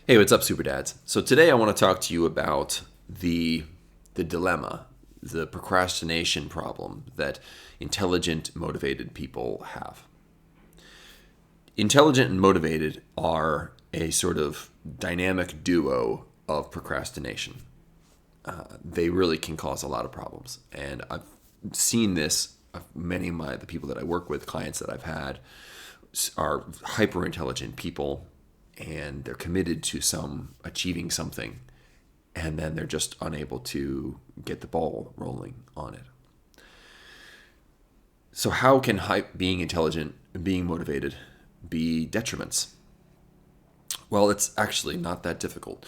Hey, what's up, Superdads? So today I want to talk to you about the dilemma, the procrastination problem that intelligent, motivated people have. Intelligent and motivated are a sort of dynamic duo of procrastination. They really can cause a lot of problems, and I've seen this. Many of the people that I work with, clients that I've had, are hyper intelligent people, and they're committed to achieving something, and then they're just unable to get the ball rolling on it. So how can being intelligent and being motivated be detriments? Well, it's actually not that difficult.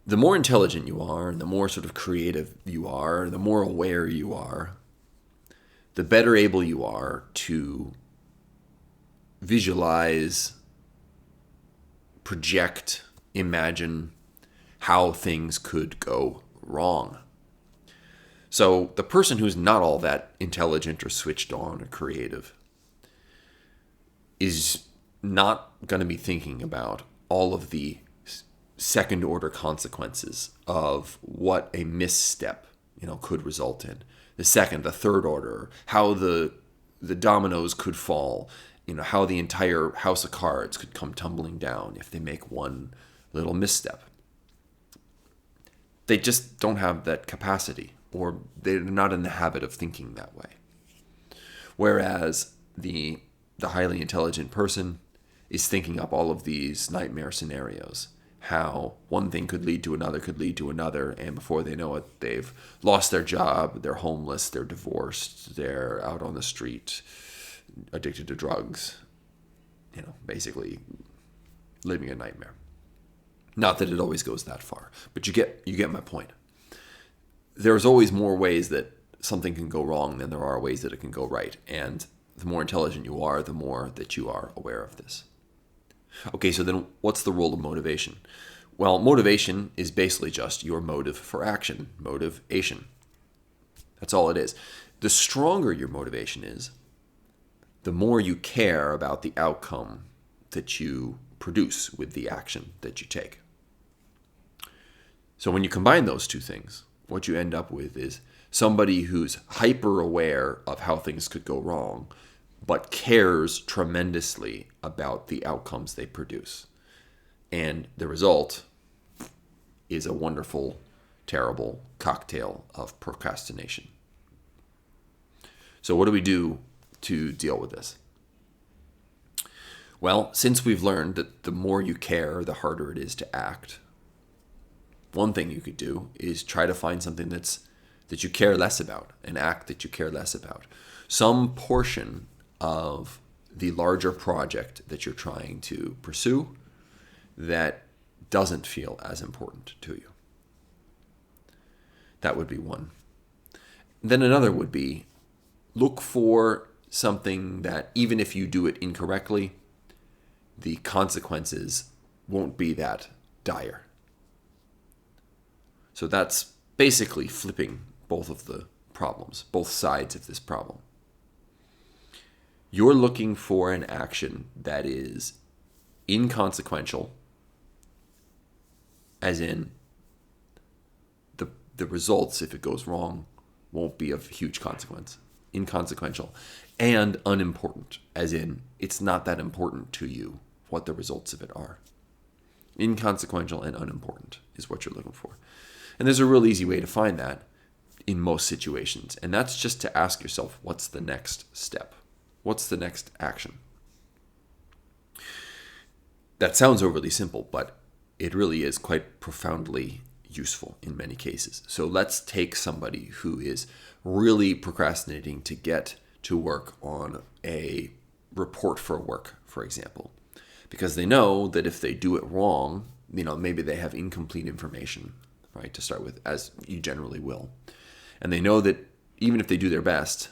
The more intelligent you are, and the more sort of creative you are, the more aware you are, the better able you are to visualize, project, imagine how things could go wrong. So the person who's not all that intelligent or switched on or creative is not going to be thinking about all of the second order consequences of what a misstep, could result in. The second, the third order, how the dominoes could fall, how the entire house of cards could come tumbling down if they make one little misstep. They just don't have that capacity, or they're not in the habit of thinking that way. Whereas the highly intelligent person is thinking up all of these nightmare scenarios, how one thing could lead to another, and before they know it, they've lost their job, they're homeless, they're divorced, they're out on the street, addicted to drugs, basically living a nightmare. Not that it always goes that far, but you get my point. There's always more ways that something can go wrong than there are ways that it can go right, and the more intelligent you are, the more that you are aware of this. Okay, so then what's the role of motivation? Well, motivation is basically just your motive for action, motivation. That's all it is. The stronger your motivation is, the more you care about the outcome that you produce with the action that you take. So when you combine those two things, what you end up with is somebody who's hyper aware of how things could go wrong, but cares tremendously about the outcomes they produce. And the result is a wonderful, terrible cocktail of procrastination. So what do we do to deal with this? Well, since we've learned that the more you care, the harder it is to act, one thing you could do is try to find something that you care less about, an act that you care less about. Some portion of the larger project that you're trying to pursue that doesn't feel as important to you. That would be one. Then another would be look for something that even if you do it incorrectly, the consequences won't be that dire. So that's basically flipping both of the problems, both sides of this problem. You're looking for an action that is inconsequential, as in the results, if it goes wrong, won't be of huge consequence. Inconsequential, and unimportant, as in it's not that important to you what the results of it are. Inconsequential and unimportant is what you're looking for. And there's a real easy way to find that in most situations, and that's just to ask yourself, what's the next step? What's the next action? That sounds overly simple, but it really is quite profoundly useful in many cases. So let's take somebody who is really procrastinating to get to work on a report for work, for example, because they know that if they do it wrong, maybe they have incomplete information, right, to start with, as you generally will. And they know that even if they do their best,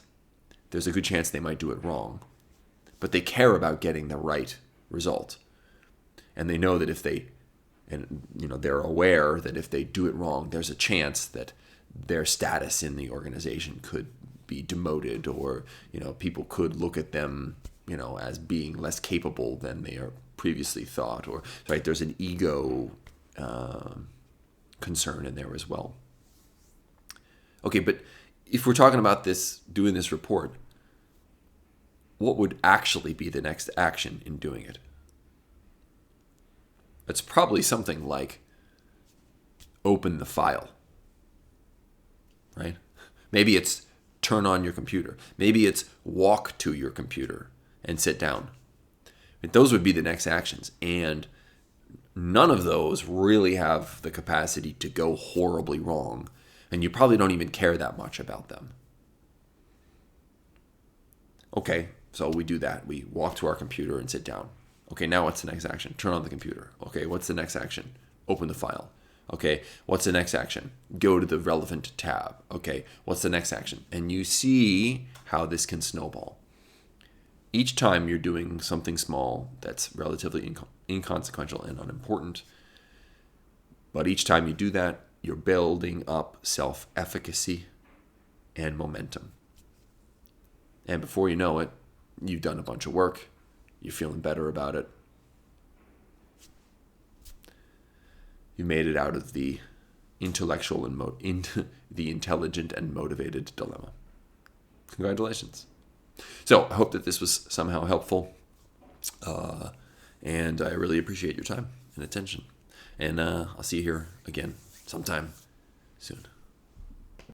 there's a good chance they might do it wrong. But they care about getting the right result. And they know that they're aware that if they do it wrong, there's a chance that their status in the organization could be demoted, or, people could look at them, as being less capable than they are previously thought, or right, there's an ego concern in there as well. Okay, but if we're talking about doing this report, what would actually be the next action in doing it? It's probably something like open the file, right? Maybe it's turn on your computer. Maybe it's walk to your computer and sit down. Those would be the next actions. And none of those really have the capacity to go horribly wrong. And you probably don't even care that much about them. Okay, so we do that. We walk to our computer and sit down. Okay, now what's the next action? Turn on the computer. Okay, what's the next action? Open the file. Okay, what's the next action? Go to the relevant tab. Okay, what's the next action? And you see how this can snowball. Each time you're doing something small that's relatively inconsequential and unimportant, but each time you do that, you're building up self-efficacy and momentum. And before you know it, you've done a bunch of work. You're feeling better about it. You made it out of the intellectual and into the intelligent and motivated dilemma. Congratulations. So I hope that this was somehow helpful, and I really appreciate your time and attention. And I'll see you here again sometime soon.